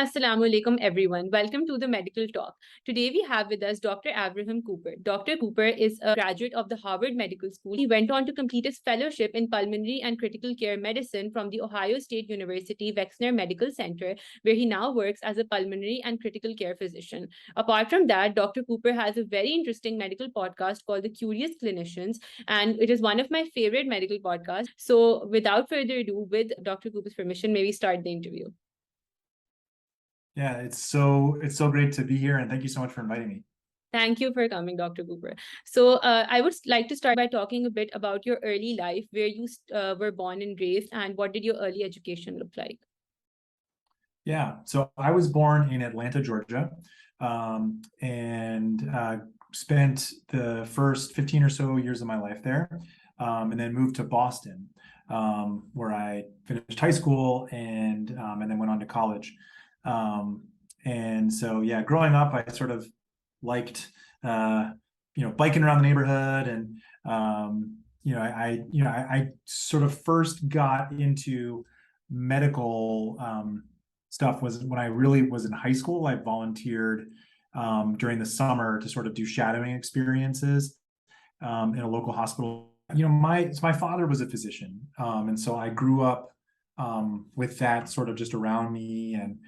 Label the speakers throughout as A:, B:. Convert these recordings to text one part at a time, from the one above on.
A: Assalamu alaikum, everyone. Welcome to the Medical Talk. Today we have with us Dr. Avraham Cooper. Dr. Cooper is a graduate of the Harvard Medical School. He went on to complete his fellowship in pulmonary and critical care medicine from the Ohio State University Wexner Medical Center, where he now works as a pulmonary and critical care physician. Apart from that, Dr. Cooper has a very interesting medical podcast called the Curious Clinicians, and it is one of my favorite medical podcasts. So without further ado, with Dr. Cooper's permission, may we start the interview.
B: Yeah, it's so great to be here, and thank you so much for inviting me.
A: Thank you for coming, Dr. Cooper. So I would like to start by talking a bit about your early life, where you were born and raised, and what did your early education look like?
B: Yeah, so I was born in Atlanta, Georgia, and spent the first 15 or so years of my life there, and then moved to Boston, where I finished high school and then went on to college. And so, yeah, growing up, I sort of liked, biking around the neighborhood, and I sort of first got into medical stuff was when I really was in high school. I volunteered during the summer to sort of do shadowing experiences in a local hospital. My father was a physician, and so I grew up with that sort of just around me, and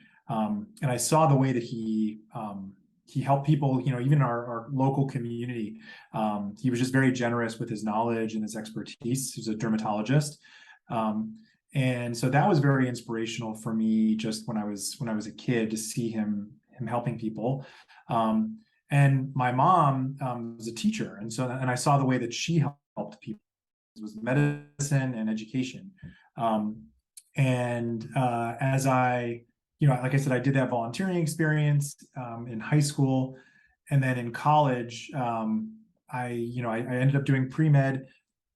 B: I saw the way that he helped people, even our local community. He was just very generous with his knowledge and his expertise. He was a dermatologist. And so that was very inspirational for me just when I was a kid, to see him helping people. And my mom was a teacher. And I saw the way that she helped people. It was medicine and education. As I, like I said, I did that volunteering experience in high school, and then in college, I ended up doing pre-med.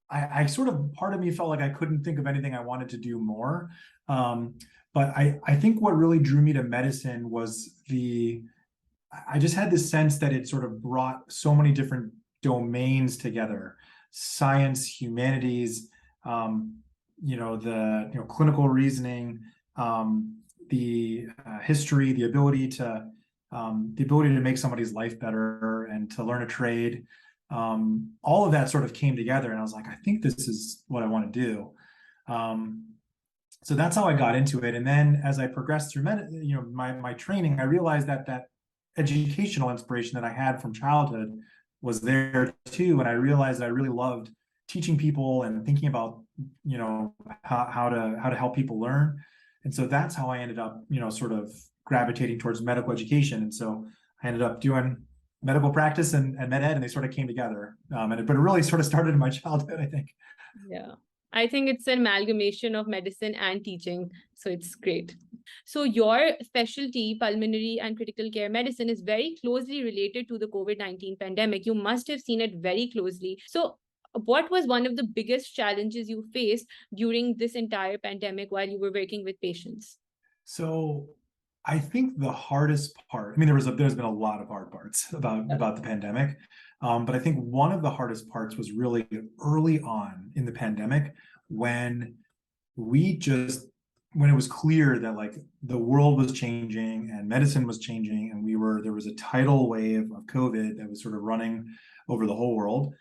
B: I sort of, part of me felt like I couldn't think of anything I wanted to do more. But I think what really drew me to medicine was I just had this sense that it sort of brought so many different domains together: science, humanities, clinical reason, the history, the ability to make somebody's life better and to learn a trade. All of that sort of came together, and I was like, I think this is what I want to do. So that's how I got into it. And then as I progressed through my training, I realized that educational inspiration that I had from childhood was there too. And I realized that I really loved teaching people and thinking about, how to help people learn. And so that's how I ended up, sort of gravitating towards medical education. And so I ended up doing medical practice and med ed, and they sort of came together. But it really sort of started in my childhood, I think.
A: Yeah, I think it's an amalgamation of medicine and teaching. So it's great. So your specialty, pulmonary and critical care medicine, is very closely related to the COVID-19 pandemic. You must have seen it very closely. So what was one of the biggest challenges you faced during this entire pandemic while you were working with patients?
B: So I think the hardest part, I mean, there's been a lot of hard parts about the pandemic, but I think one of the hardest parts was really early on in the pandemic, when it was clear that like the world was changing and medicine was changing, and there was a tidal wave of COVID that was sort of running over the whole world.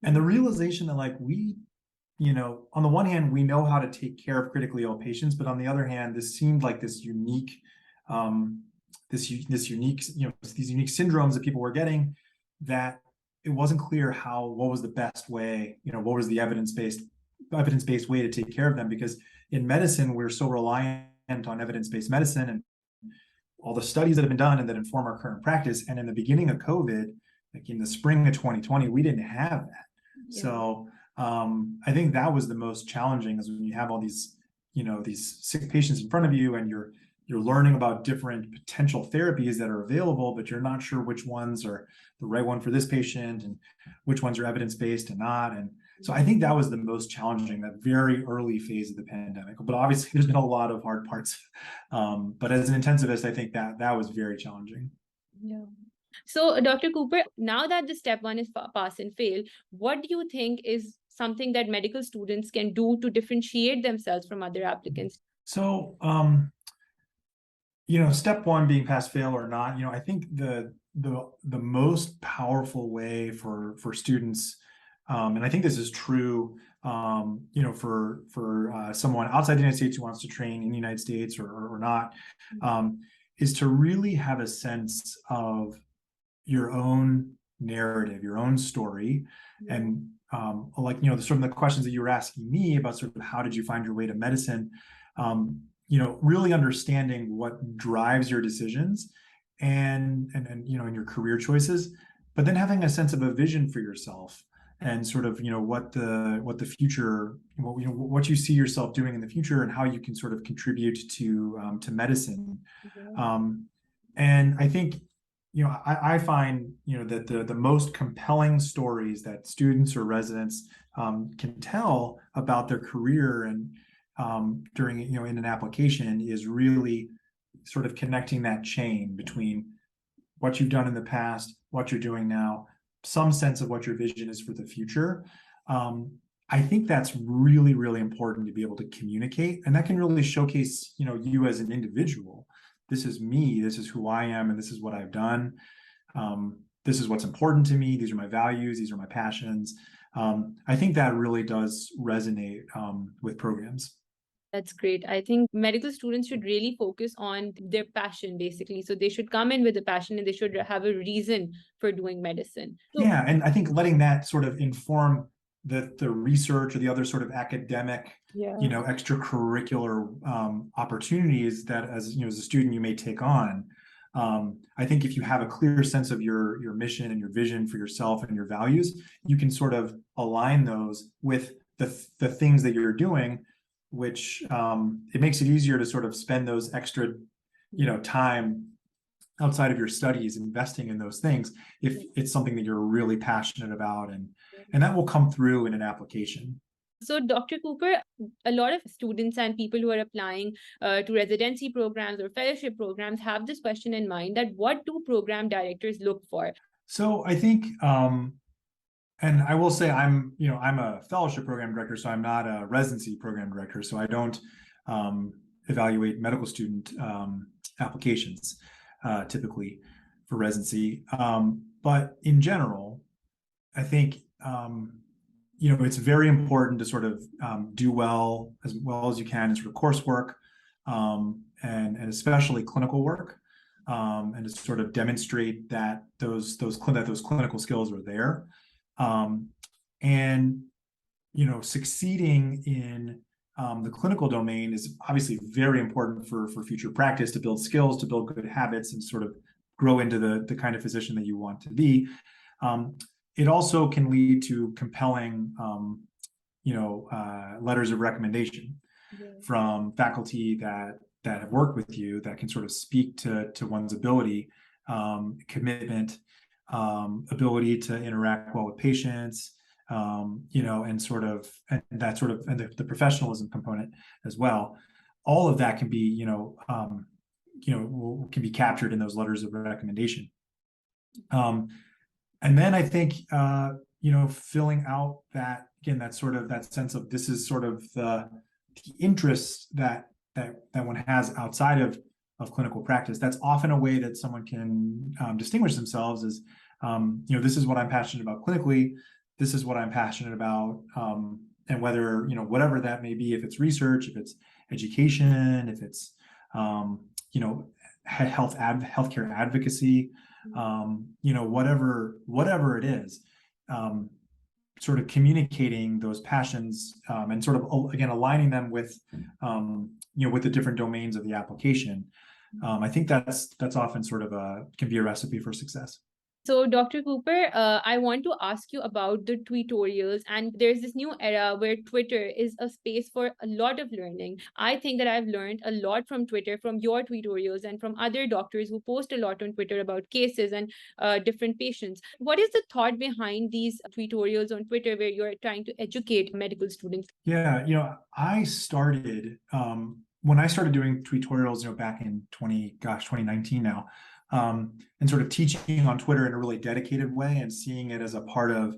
B: And the realization that like on the one hand, we know how to take care of critically ill patients, but on the other hand, this seemed like these unique syndromes that people were getting, that it wasn't clear what was the best way, what was the evidence-based way to take care of them. Because in medicine, we're so reliant on evidence-based medicine and all the studies that have been done and that inform our current practice. And in the beginning of COVID, like in the spring of 2020, we didn't have that. Yeah. So I think that was the most challenging, is when you have all these, these sick patients in front of you, and you're learning about different potential therapies that are available, but you're not sure which ones are the right one for this patient and which ones are evidence-based and not. And so I think that was the most challenging, that very early phase of the pandemic. But obviously there's been a lot of hard parts. But as an intensivist, I think that was very challenging.
A: Yeah. So, Dr. Cooper, now that the step one is pass and fail, what do you think is something that medical students can do to differentiate themselves from other applicants?
B: So Step one being pass fail or not, I think the most powerful way for students, and I think this is true, for someone outside the United States who wants to train in the United States or not, is to really have a sense of your own narrative, your own story, and like the sort of the questions that you were asking me about sort of how did you find your way to medicine, really understanding what drives your decisions and in your career choices, but then having a sense of a vision for yourself and sort of what the future, what you see yourself doing in the future and how you can sort of contribute to medicine. And I think I find that the most compelling stories that students or residents can tell about their career and during in an application is really sort of connecting that chain between what you've done in the past, what you're doing now, some sense of what your vision is for the future. I think that's really, really important to be able to communicate, and that can really showcase you as an individual. This is me, this is who I am, and this is what I've done. This is what's important to me. These are my values. These are my passions. I think that really does resonate with programs.
A: That's great. I think medical students should really focus on their passion, basically. So they should come in with a passion and they should have a reason for doing medicine.
B: Yeah, and I think letting that sort of inform the research or the other sort of academic, extracurricular opportunities that as a student you may take on. I think if you have a clear sense of your mission and your vision for yourself and your values, you can sort of align those with the things that you're doing, which it makes it easier to sort of spend those extra, time outside of your studies investing in those things if it's something that you're really passionate about, and that will come through in an application.
A: So, Dr. Cooper, a lot of students and people who are applying to residency programs or fellowship programs have this question in mind, that what do program directors look for?
B: So I think, and I will say I'm a fellowship program director, so I'm not a residency program director, so I don't evaluate medical student applications typically for residency. But in general, I think it's very important to sort of do well as you can in sort of coursework, and especially clinical work, and to sort of demonstrate that those clinical skills are there, and succeeding in the clinical domain is obviously very important for future practice, to build skills, to build good habits, and sort of grow into the kind of physician that you want to be. It also can lead to compelling, letters of recommendation from faculty that have worked with you, that can sort of speak to one's ability, commitment, ability to interact well with patients, and the professionalism component as well. All of that can be, can be captured in those letters of recommendation. And then I think, filling out that, again, that sense of this is sort of the interests that one has outside of clinical practice. That's often a way that someone can distinguish themselves as, this is what I'm passionate about clinically. This is what I'm passionate about. And whether, whatever that may be, if it's research, if it's education, if it's, healthcare advocacy, whatever it is, sort of communicating those passions, and sort of, again, aligning them with, with the different domains of the application. I think that's often sort of can be a recipe for success.
A: So, Dr. Cooper, I want to ask you about the Tweetorials. And there's this new era where Twitter is a space for a lot of learning. I think that I've learned a lot from Twitter, from your Tweetorials, and from other doctors who post a lot on Twitter about cases and different patients. What is the thought behind these Tweetorials on Twitter where you're trying to educate medical students?
B: Yeah, I started, when I started doing Tweetorials, back in 2019 now, and sort of teaching on Twitter in a really dedicated way and seeing it as a part of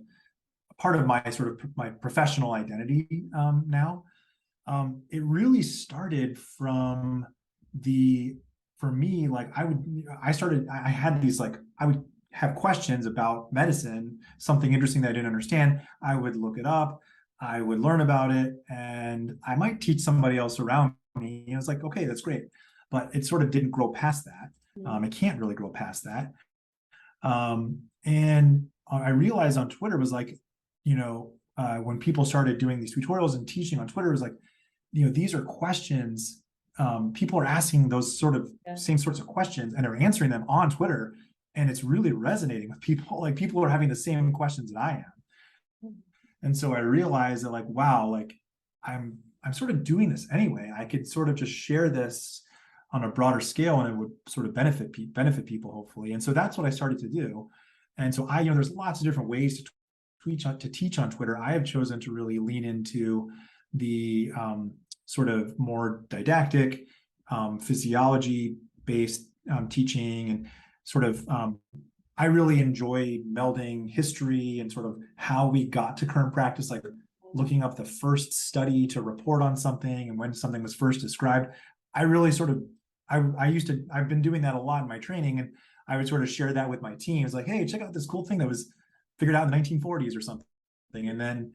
B: my sort of my professional identity now. It really started from the for me, like I had these, like, I would have questions about medicine, something interesting that I didn't understand. I would look it up, I would learn about it, and I might teach somebody else around me. And it's like, okay, that's great. But it sort of didn't grow past that. It can't really grow past that. And I realized on Twitter was like, when people started doing these tutorials and teaching on Twitter, it was like, these are questions. People are asking those same sorts of questions, and they're answering them on Twitter, and it's really resonating with people. Like, people are having the same questions that I am. And so I realized that, like, wow, like I'm sort of doing this anyway. I could sort of just share this on a broader scale, and it would sort of benefit people, hopefully. And so that's what I started to do. And so there's lots of different ways to teach on Twitter. I have chosen to really lean into the sort of more didactic, physiology-based teaching, and sort of I really enjoy melding history and sort of how we got to current practice, like looking up the first study to report on something and when something was first described. I really sort of, I've been doing that a lot in my training, and I would sort of share that with my teams, like, hey, check out this cool thing that was figured out in the 1940s or something. And then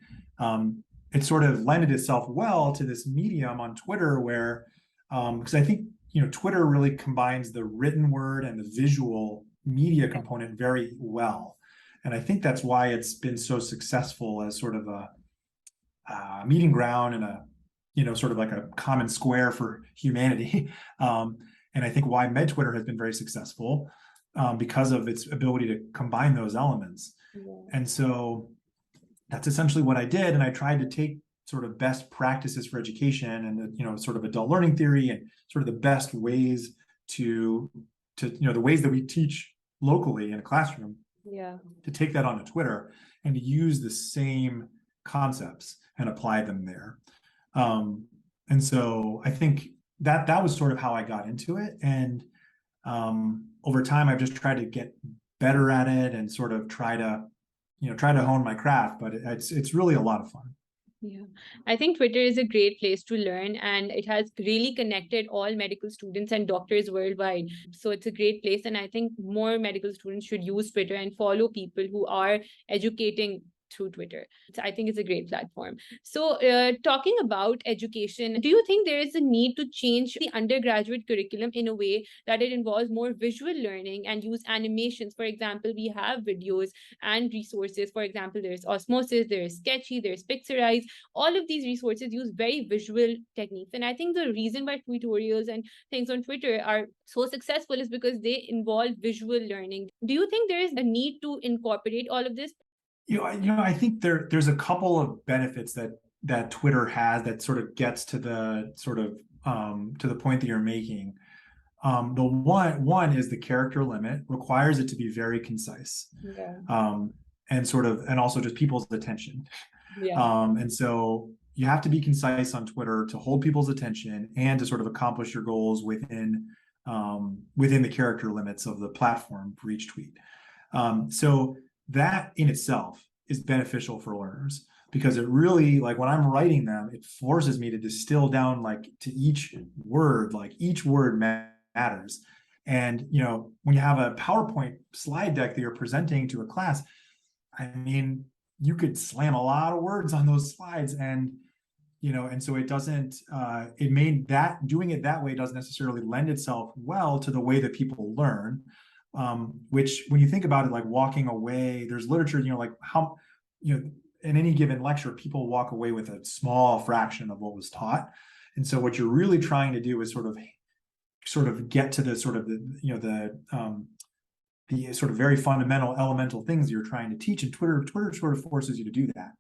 B: it sort of lended itself well to this medium on Twitter where, because I think, Twitter really combines the written word and the visual media component very well. And I think that's why it's been so successful as sort of a meeting ground and sort of like a common square for humanity. And I think why MedTwitter has been very successful because of its ability to combine those elements. And so that's essentially what I did. And I tried to take sort of best practices for education and, sort of adult learning theory and sort of the best ways to the ways that we teach locally in a classroom, to take that onto Twitter and to use the same concepts and apply them there. And so I think that was sort of how I got into it. And over time, I've just tried to get better at it and sort of try to hone my craft, but it's really a lot of fun.
A: Yeah, I think Twitter is a great place to learn, and it has really connected all medical students and doctors worldwide. So it's a great place, and I think more medical students should use Twitter and follow people who are educating through Twitter. So I think it's a great platform. So talking about education, do you think there is a need to change the undergraduate curriculum in a way that it involves more visual learning and use animations? For example, we have videos and resources. For example, there's Osmosis, there's Sketchy, there's Pixarize. All of these resources use very visual techniques. And I think the reason why tutorials and things on Twitter are so successful is because they involve visual learning. Do you think there is a need to incorporate all of this?
B: I think there's a couple of benefits that Twitter has that sort of gets to the sort of to the point that you're making. The one is the character limit requires it to be very concise, and also just people's attention. And so you have to be concise on Twitter to hold people's attention and to sort of accomplish your goals within the character limits of the platform for each tweet. So that in itself is beneficial for learners, because it really, like, when I'm writing them, it forces me to distill down, like, to each word, like each word matters. And, when you have a PowerPoint slide deck that you're presenting to a class, I mean, you could slam a lot of words on those slides, and, and so it doesn't, doing it that way doesn't necessarily lend itself well to the way that people learn. Which, when you think about it, like walking away, there's literature, like how, in any given lecture, people walk away with a small fraction of what was taught. And so what you're really trying to do is sort of get to the sort of the sort of very fundamental elemental things you're trying to teach. And Twitter sort of forces you to do that.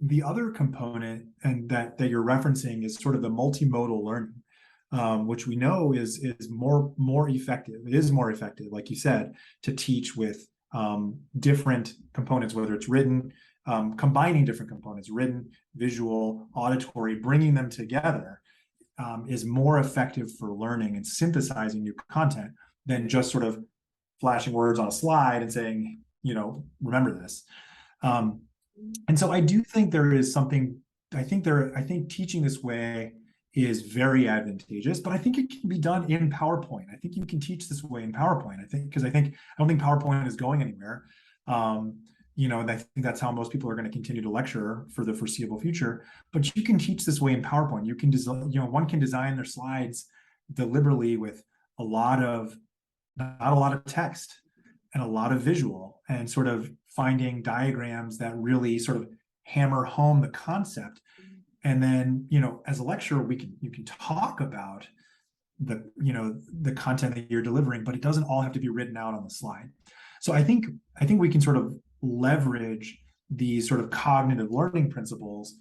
B: The other component and that you're referencing is sort of the multimodal learning. Which we know is more effective. It is more effective, like you said, to teach with different components, whether it's written, combining different components, written, visual, auditory, bringing them together is more effective for learning and synthesizing new content than just sort of flashing words on a slide and saying, remember this. And so I do think there is something, I think teaching this way is very advantageous, but I think it can be done in PowerPoint. I think you can teach this way in PowerPoint. I don't think PowerPoint is going anywhere. And I think that's how most people are going to continue to lecture for the foreseeable future. But you can teach this way in PowerPoint. You can one can design their slides deliberately with not a lot of text and a lot of visual, and sort of finding diagrams that really sort of hammer home the concept. And then, as a lecturer, you can talk about the content that you're delivering, but it doesn't all have to be written out on the slide. So I think we can sort of leverage these sort of cognitive learning principles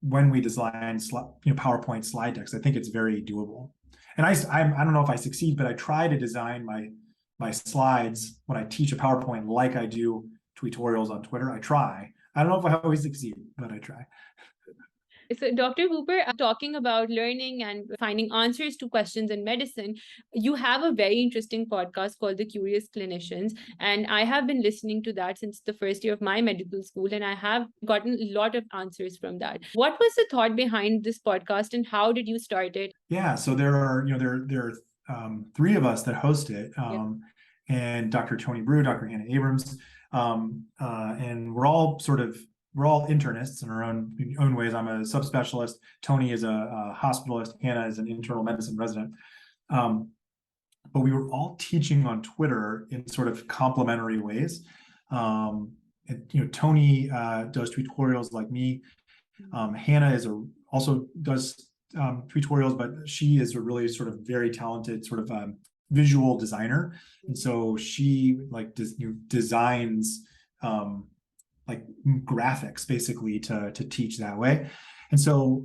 B: when we design PowerPoint slide decks. I think it's very doable. And I don't know if I succeed, but I try to design my slides when I teach a PowerPoint like I do Tweetorials on Twitter. I try. I don't know if I always succeed, but I try.
A: So, Dr. Cooper, talking about learning and finding answers to questions in medicine, you have a very interesting podcast called the Curious Clinicians. And I have been listening to that since the first year of my medical school, and I have gotten a lot of answers from that. What was the thought behind this podcast, and how did you start it?
B: Yeah, so there are three of us that host it, and Dr. Tony Brew, Dr. Hannah Abrams, and we're all internists in our own ways. I'm a subspecialist. Tony is a hospitalist. Hannah is an internal medicine resident. But we were all teaching on Twitter in sort of complementary ways. Tony does Tweetorials like me. Hannah also does Tweetorials, but she is a really sort of very talented sort of visual designer, and so she designs graphics basically to teach that way. And so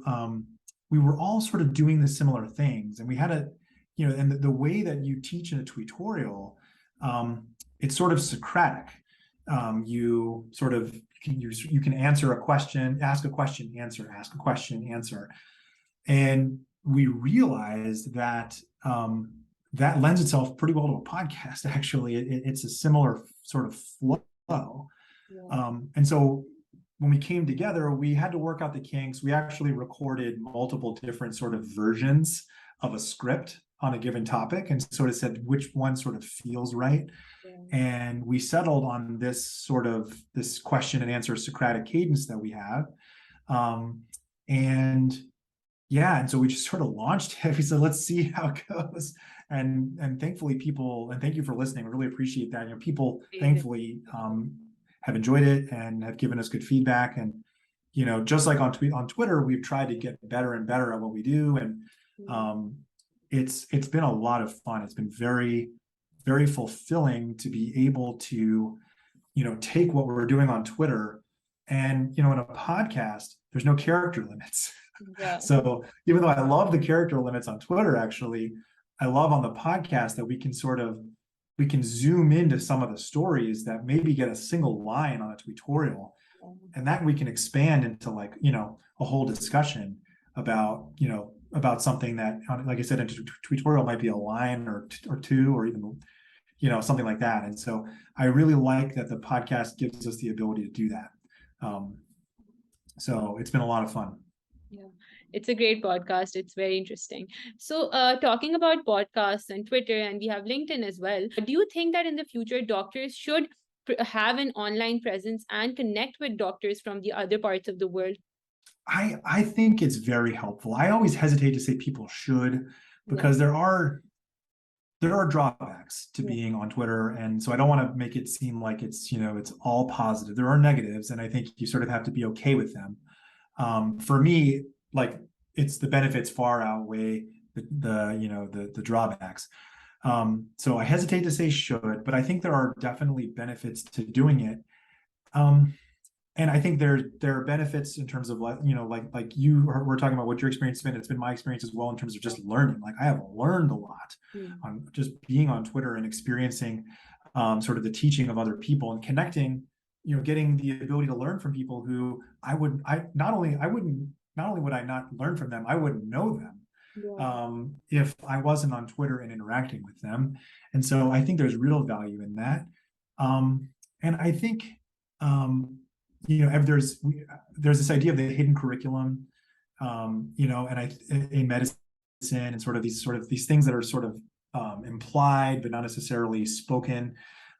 B: we were all sort of doing the similar things, and we had and the way that you teach in a Tweetorial, it's sort of Socratic. You can answer a question, ask a question, answer, ask a question, answer. And we realized that that lends itself pretty well to a podcast. Actually, it's a similar sort of flow. Yeah. And so when we came together, we had to work out the kinks. We actually recorded multiple different sort of versions of a script on a given topic, and sort of said which one sort of feels right. Yeah. And we settled on this question and answer Socratic cadence that we have. And so we just sort of launched it. We said, let's see how it goes. And thankfully people, and thank you for listening. I really appreciate that. People thankfully have enjoyed it and have given us good feedback. And, just like on Twitter, we've tried to get better and better at what we do. And it's been a lot of fun. It's been very, very fulfilling to be able to, take what we're doing on Twitter and, in a podcast, there's no character limits. Yeah. So even though I love the character limits on Twitter, actually, I love on the podcast that we can zoom into some of the stories that maybe get a single line on a Tweetorial, and that we can expand into a whole discussion about something that, like I said, into Tweetorial might be a line or two, or even something like that. And so I really like that the podcast gives us the ability to do that. So it's been a lot of fun.
A: Yeah, it's a great podcast. It's very interesting. So talking about podcasts and Twitter, and we have LinkedIn as well, do you think that in the future doctors should have an online presence and connect with doctors from the other parts of the world?
B: I think it's very helpful. I always hesitate to say people should, because there are drawbacks to being on Twitter. And so I don't want to make it seem like it's all positive. There are negatives, and I think you sort of have to be okay with them. For me, it's the benefits far outweigh the drawbacks. So I hesitate to say should, but I think there are definitely benefits to doing it. And I think there are benefits in terms of we're talking about what your experience has been. It's been my experience as well in terms of just learning. I have learned a lot on just being on Twitter and experiencing sort of the teaching of other people and connecting, getting the ability to learn from people who not only would I not learn from them, I wouldn't know them if I wasn't on Twitter and interacting with them. And so I think there's real value in that. And I think, there's this idea of the hidden curriculum. in medicine and sort of these things that are sort of implied but not necessarily spoken,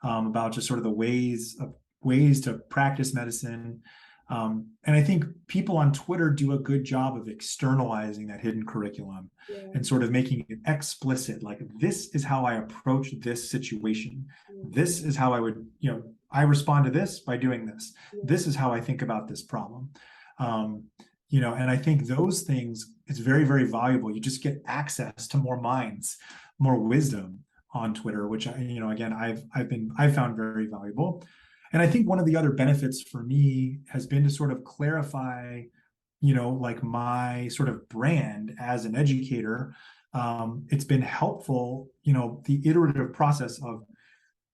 B: about just sort of the ways to practice medicine. And I think people on Twitter do a good job of externalizing that hidden curriculum and sort of making it explicit, like, this is how I approach this situation. This is how I would, I respond to this by doing this. This is how I think about this problem. And I think those things, it's very, very valuable. You just get access to more minds, more wisdom on Twitter, which again, I've found very valuable. And I think one of the other benefits for me has been to sort of clarify, like, my sort of brand as an educator. It's been helpful, the iterative process of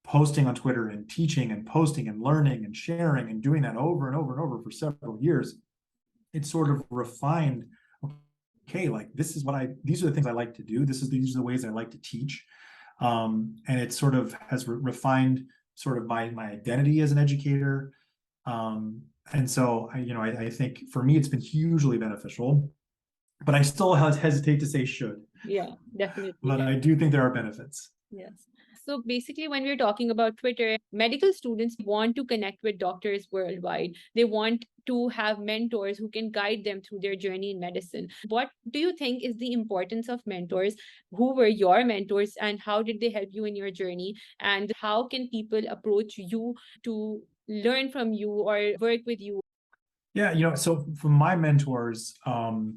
B: posting on Twitter and teaching and posting and learning and sharing and doing that over and over and over for several years. It's sort of refined, okay, like, these are the things I like to do. These are the ways I like to teach. And it sort of has refined sort of my identity as an educator. And so I think for me, it's been hugely beneficial, but I still hesitate to say should.
A: Yeah, definitely.
B: But I do think there are benefits.
A: Yes. So basically, when we're talking about Twitter, medical students want to connect with doctors worldwide. They want to have mentors who can guide them through their journey in medicine. What do you think is the importance of mentors? Who were your mentors and how did they help you in your journey? And how can people approach you to learn from you or work with you?
B: Yeah, so from my mentors I've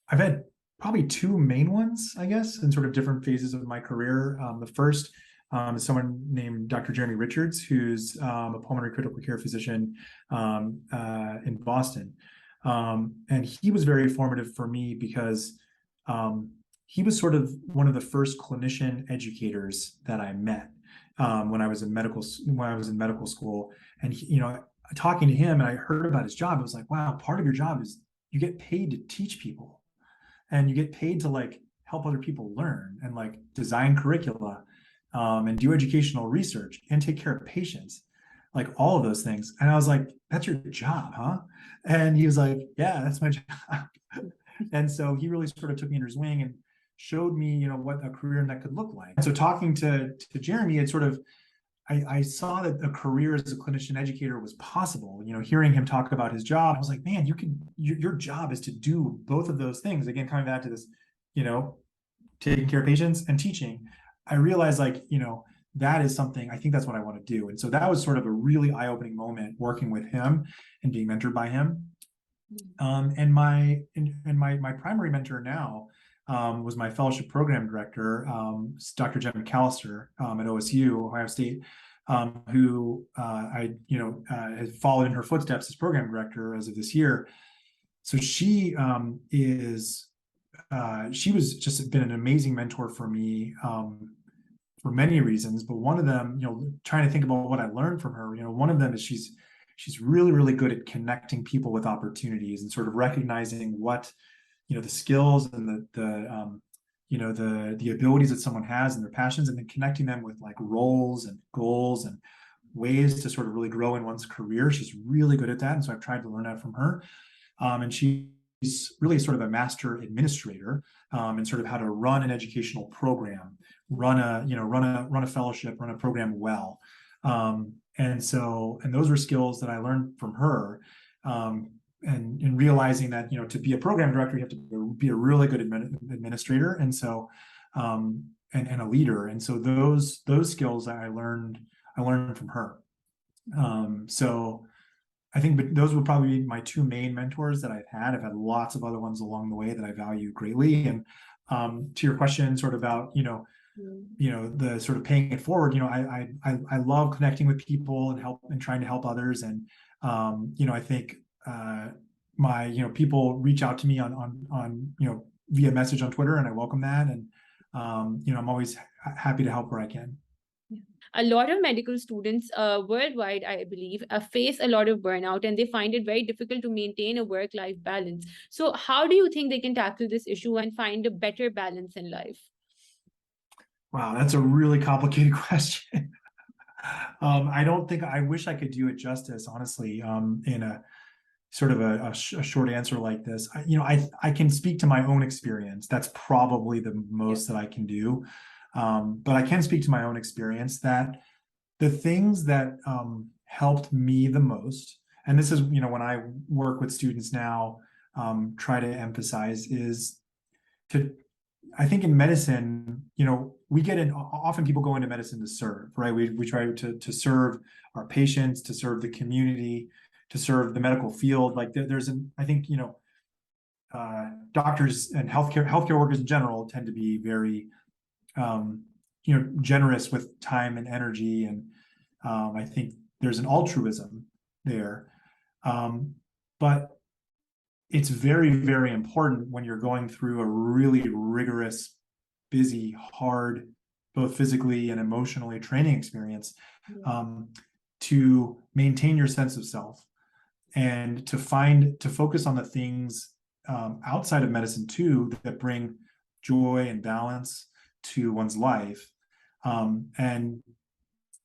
B: had probably two main ones, I guess, in sort of different phases of my career. The first is someone named Dr. Jeremy Richards, who's a pulmonary critical care physician in Boston. And he was very formative for me because he was sort of one of the first clinician educators that I met when I was in medical school. And talking to him, and I heard about his job, I was like, wow, part of your job is you get paid to teach people. And you get paid to, like, help other people learn and, like, design curricula and do educational research and take care of patients, like, all of those things. And I was like, that's your job, huh? And he was like, yeah, that's my job. And so he really sort of took me under his wing and showed me, what a career in that could look like. And so talking to Jeremy, it sort of, I saw that a career as a clinician educator was possible. Hearing him talk about his job, I was like, man, your job is to do both of those things. Again, coming back to this, taking care of patients and teaching, I realized, like, that is something, I think that's what I want to do. And so that was sort of a really eye-opening moment working with him and being mentored by him. And my primary mentor now was my fellowship program director, Dr. Jen McAllister at OSU, Ohio State, who I has followed in her footsteps as program director as of this year. So she was just been an amazing mentor for me for many reasons, but one of them, trying to think about what I learned from her, one of them is she's really, really good at connecting people with opportunities and sort of recognizing what, the skills and the abilities that someone has and their passions, and then connecting them with, like, roles and goals and ways to sort of really grow in one's career. She's really good at that. And so I've tried to learn that from her. And she's really sort of a master administrator and sort of how to run an educational program, run a fellowship, run a program well. And those were skills that I learned from her. And in realizing that, to be a program director, you have to be a really good administrator. And so, and a leader. And so those skills that I learned from her. So I think those would probably be my two main mentors that I've had. I've had lots of other ones along the way that I value greatly. And to your question, sort of about, the sort of paying it forward, I love connecting with people and trying to help others. And, I think, people reach out to me on via message on Twitter, and I welcome that. And, I'm always happy to help where I can.
A: A lot of medical students worldwide, I believe, face a lot of burnout, and they find it very difficult to maintain a work-life balance. So how do you think they can tackle this issue and find a better balance in life?
B: Wow, that's a really complicated question. I wish I could do it justice, honestly, sort of a short answer like this. I can speak to my own experience. That's probably the most that I can do. But I can speak to my own experience that the things that helped me the most, and this is, when I work with students now, try to emphasize is I think in medicine, we get in, often people go into medicine to serve, right? We try to serve our patients, to serve the community, to serve the medical field. Like I think, doctors and healthcare workers in general tend to be very, generous with time and energy. And I think there's an altruism there. But it's very, very important when you're going through a really rigorous, busy, hard, both physically and emotionally training experience, to maintain your sense of self and to focus on the things outside of medicine too that bring joy and balance to one's life. And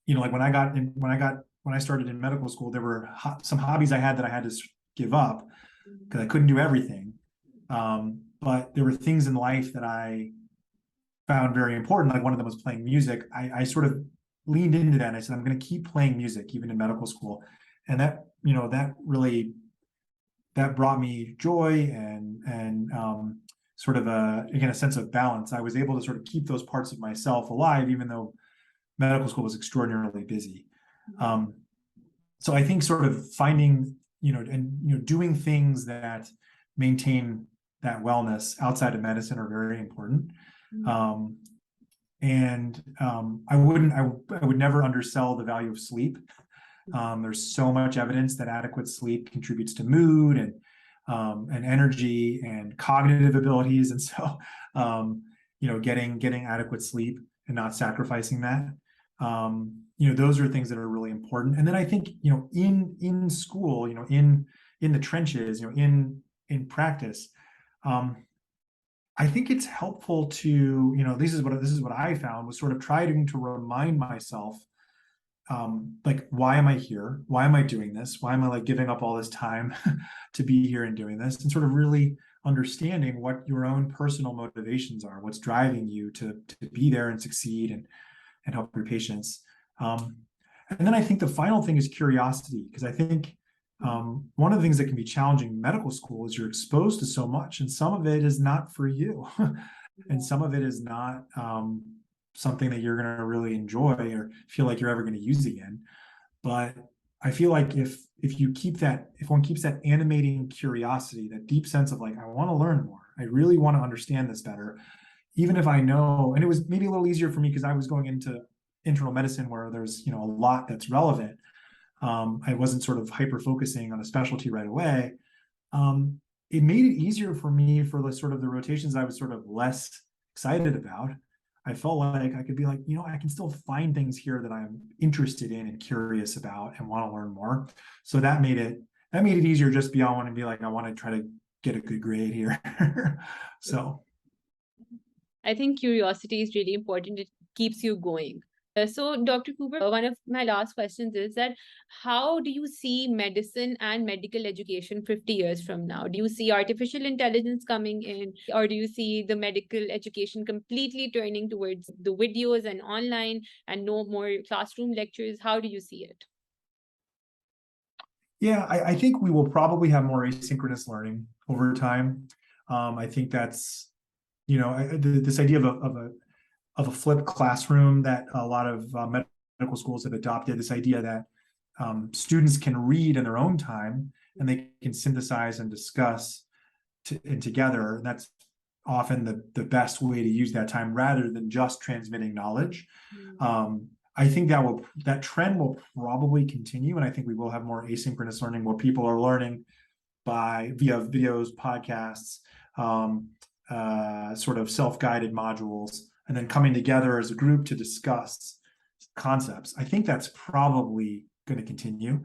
B: like when I started in medical school, there were some hobbies I had that I had to give up because I couldn't do everything. But there were things in life that I found very important. Like one of them was playing music. I sort of leaned into that and I said, I'm going to keep playing music even in medical school. And that brought me joy and sort of a sense of balance. I was able to sort of keep those parts of myself alive, even though medical school was extraordinarily busy. So I think sort of finding, doing things that maintain that wellness outside of medicine are very important. I would never undersell the value of sleep. There's so much evidence that adequate sleep contributes to mood and energy and cognitive abilities. And so, getting adequate sleep and not sacrificing that, those are things that are really important. And then I think, in school, in the trenches, in practice, I think it's helpful to, this is what I found was sort of trying to remind myself, like, why am I here? Why am I doing this? Why am I like giving up all this time to be here and doing this? And sort of really understanding what your own personal motivations are, what's driving you to be there and succeed and help your patients. And then I think the final thing is curiosity, because I think one of the things that can be challenging in medical school is you're exposed to so much, and some of it is not for you, and some of it is not something that you're going to really enjoy or feel like you're ever going to use again. But I feel like if one keeps that animating curiosity, that deep sense of like, I want to learn more, I really want to understand this better, even if I know, and it was maybe a little easier for me because I was going into internal medicine where there's a lot that's relevant. I wasn't sort of hyper focusing on a specialty right away. It made it easier for me for the sort of the rotations I was sort of less excited about. I felt like I could be like, I can still find things here that I'm interested in and curious about and want to learn more. So that made it easier just beyond wanting to be like, I want to try to get a good grade here. So
A: I think curiosity is really important. It keeps you going. So, Dr. Cooper, one of my last questions is that how do you see medicine and medical education 50 years from now? Do you see artificial intelligence coming in, or do you see the medical education completely turning towards the videos and online and no more classroom lectures? How do you see it?
B: Yeah, I think we will probably have more asynchronous learning over time. I think that's, this idea of a flipped classroom that a lot of medical schools have adopted, this idea that students can read in their own time and they can synthesize and discuss together. And that's often the best way to use that time rather than just transmitting knowledge. I think that trend will probably continue. And I think we will have more asynchronous learning where people are learning via videos, podcasts, sort of self-guided modules, and then coming together as a group to discuss concepts. I think that's probably going to continue.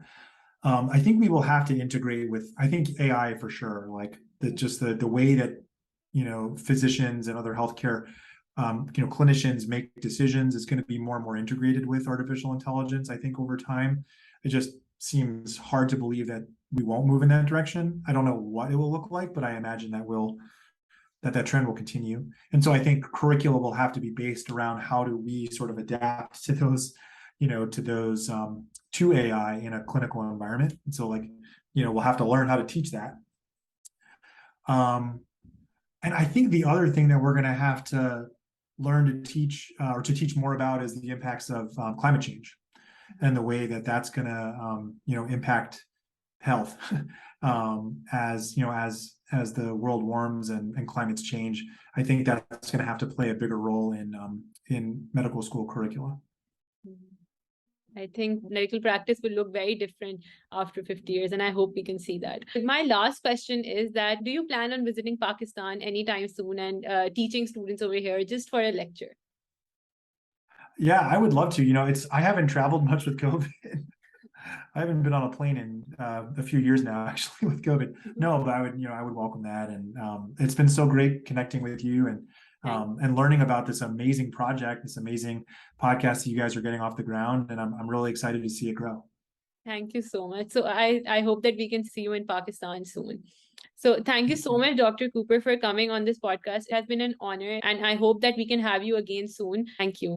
B: I think we will have to integrate with, I think AI for sure, like the way that, physicians and other healthcare, clinicians make decisions is going to be more and more integrated with artificial intelligence. I think over time, it just seems hard to believe that we won't move in that direction. I don't know what it will look like, but I imagine that trend will continue. And so I think curricula will have to be based around how do we sort of adapt to those, to AI in a clinical environment. And so we'll have to learn how to teach that. And I think the other thing that we're going to have to learn to teach or to teach more about is the impacts of climate change and the way that that's going to, impact health as the world warms and climates change. I think that's going to have to play a bigger role in medical school curricula.
A: I think medical practice will look very different after 50 years, and I hope we can see that. My last question is that, do you plan on visiting Pakistan anytime soon and teaching students over here just for a lecture?
B: Yeah, I would love to. I haven't traveled much with COVID. I haven't been on a plane in a few years now, actually, with COVID. No, but I would welcome that. And it's been so great connecting with you and learning about this amazing project, this amazing podcast that you guys are getting off the ground. And I'm really excited to see it grow.
A: Thank you so much. So I hope that we can see you in Pakistan soon. So thank you so much, Dr. Cooper, for coming on this podcast. It has been an honor, and I hope that we can have you again soon. Thank you.